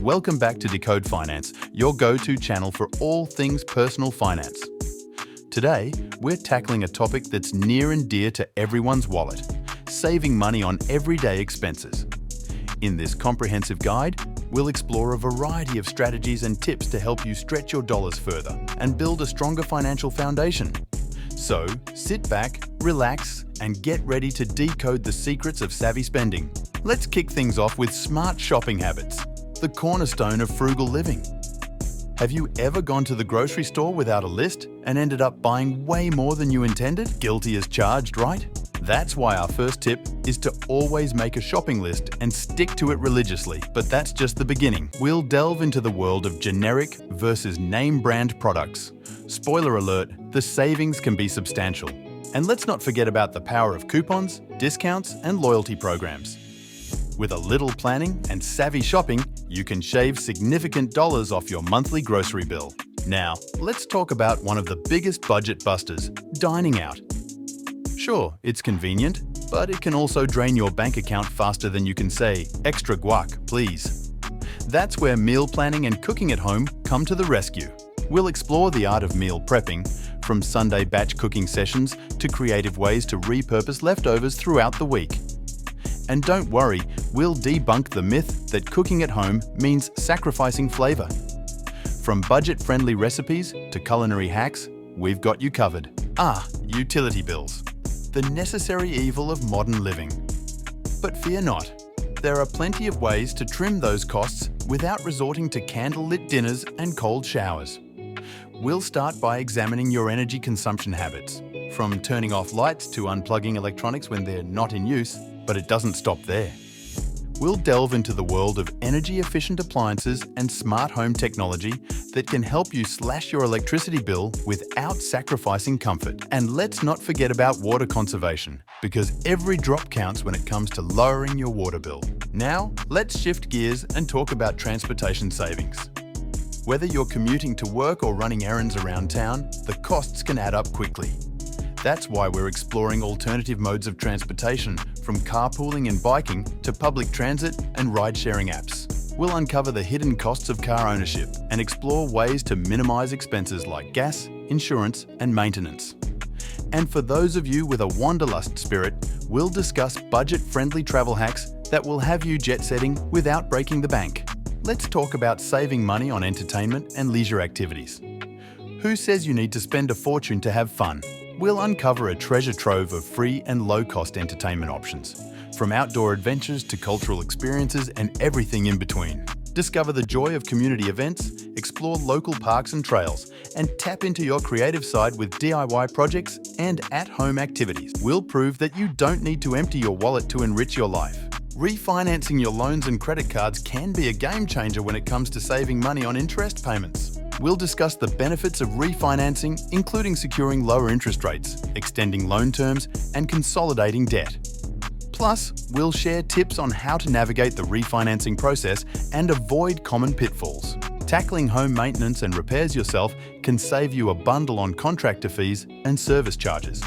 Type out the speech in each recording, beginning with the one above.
Welcome back to Decode Finance, your go-to channel for all things personal finance. Today, we're tackling a topic that's near and dear to everyone's wallet: saving money on everyday expenses. In this comprehensive guide, we'll explore a variety of strategies and tips to help you stretch your dollars further and build a stronger financial foundation. So, sit back, relax, and get ready to decode the secrets of savvy spending. Let's kick things off with smart shopping habits, the cornerstone of frugal living. Have you ever gone to the grocery store without a list and ended up buying way more than you intended? Guilty as charged, right? That's why our first tip is to always make a shopping list and stick to it religiously. But that's just the beginning. We'll delve into the world of generic versus name brand products. Spoiler alert, the savings can be substantial. And let's not forget about the power of coupons, discounts, and loyalty programs. With a little planning and savvy shopping, you can shave significant dollars off your monthly grocery bill. Now, let's talk about one of the biggest budget busters: dining out. Sure, it's convenient, but it can also drain your bank account faster than you can say, "Extra guac, please." That's where meal planning and cooking at home come to the rescue. We'll explore the art of meal prepping, from Sunday batch cooking sessions to creative ways to repurpose leftovers throughout the week. And don't worry, we'll debunk the myth that cooking at home means sacrificing flavor. From budget-friendly recipes to culinary hacks, we've got you covered. Utility bills, the necessary evil of modern living. But fear not, there are plenty of ways to trim those costs without resorting to candlelit dinners and cold showers. We'll start by examining your energy consumption habits, from turning off lights to unplugging electronics when they're not in use, but it doesn't stop there. We'll delve into the world of energy-efficient appliances and smart home technology that can help you slash your electricity bill without sacrificing comfort. And let's not forget about water conservation, because every drop counts when it comes to lowering your water bill. Now, let's shift gears and talk about transportation savings. Whether you're commuting to work or running errands around town, the costs can add up quickly. That's why we're exploring alternative modes of transportation, from carpooling and biking to public transit and ride-sharing apps. We'll uncover the hidden costs of car ownership and explore ways to minimize expenses like gas, insurance, and maintenance. And for those of you with a wanderlust spirit, we'll discuss budget-friendly travel hacks that will have you jet-setting without breaking the bank. Let's talk about saving money on entertainment and leisure activities. Who says you need to spend a fortune to have fun? We'll uncover a treasure trove of free and low-cost entertainment options, from outdoor adventures to cultural experiences and everything in between. Discover the joy of community events, explore local parks and trails, and tap into your creative side with DIY projects and at-home activities. We'll prove that you don't need to empty your wallet to enrich your life. Refinancing your loans and credit cards can be a game changer when it comes to saving money on interest payments. We'll discuss the benefits of refinancing, including securing lower interest rates, extending loan terms, and consolidating debt. Plus, we'll share tips on how to navigate the refinancing process and avoid common pitfalls. Tackling home maintenance and repairs yourself can save you a bundle on contractor fees and service charges.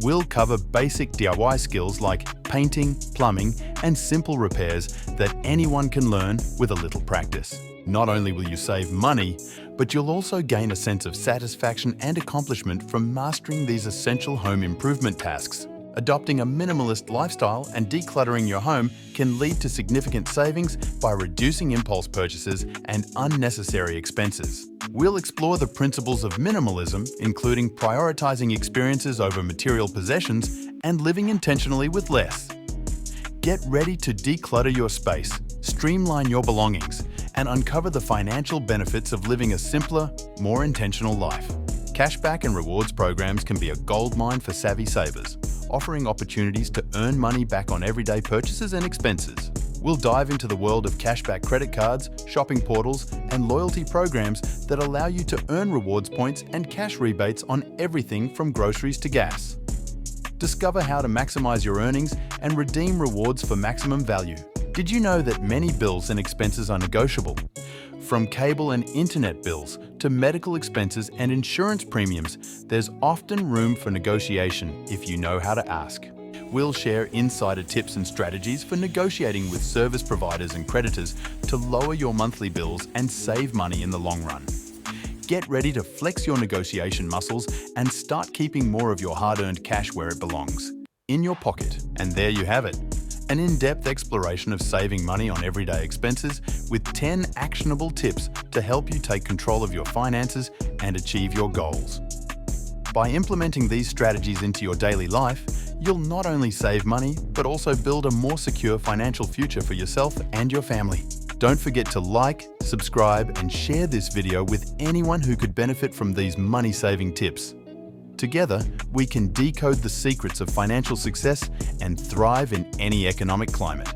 We'll cover basic DIY skills like painting, plumbing, and simple repairs that anyone can learn with a little practice. Not only will you save money, but you'll also gain a sense of satisfaction and accomplishment from mastering these essential home improvement tasks. Adopting a minimalist lifestyle and decluttering your home can lead to significant savings by reducing impulse purchases and unnecessary expenses. We'll explore the principles of minimalism, including prioritizing experiences over material possessions and living intentionally with less. Get ready to declutter your space, streamline your belongings, and uncover the financial benefits of living a simpler, more intentional life. Cashback and rewards programs can be a goldmine for savvy savers, offering opportunities to earn money back on everyday purchases and expenses. We'll dive into the world of cashback credit cards, shopping portals, and loyalty programs that allow you to earn rewards points and cash rebates on everything from groceries to gas. Discover how to maximize your earnings and redeem rewards for maximum value. Did you know that many bills and expenses are negotiable? From cable and internet bills to medical expenses and insurance premiums, there's often room for negotiation if you know how to ask. We'll share insider tips and strategies for negotiating with service providers and creditors to lower your monthly bills and save money in the long run. Get ready to flex your negotiation muscles and start keeping more of your hard-earned cash where it belongs, in your pocket. And there you have it, an in-depth exploration of saving money on everyday expenses with 10 actionable tips to help you take control of your finances and achieve your goals. By implementing these strategies into your daily life, you'll not only save money, but also build a more secure financial future for yourself and your family. Don't forget to like, subscribe, and share this video with anyone who could benefit from these money-saving tips. Together, we can decode the secrets of financial success and thrive in any economic climate.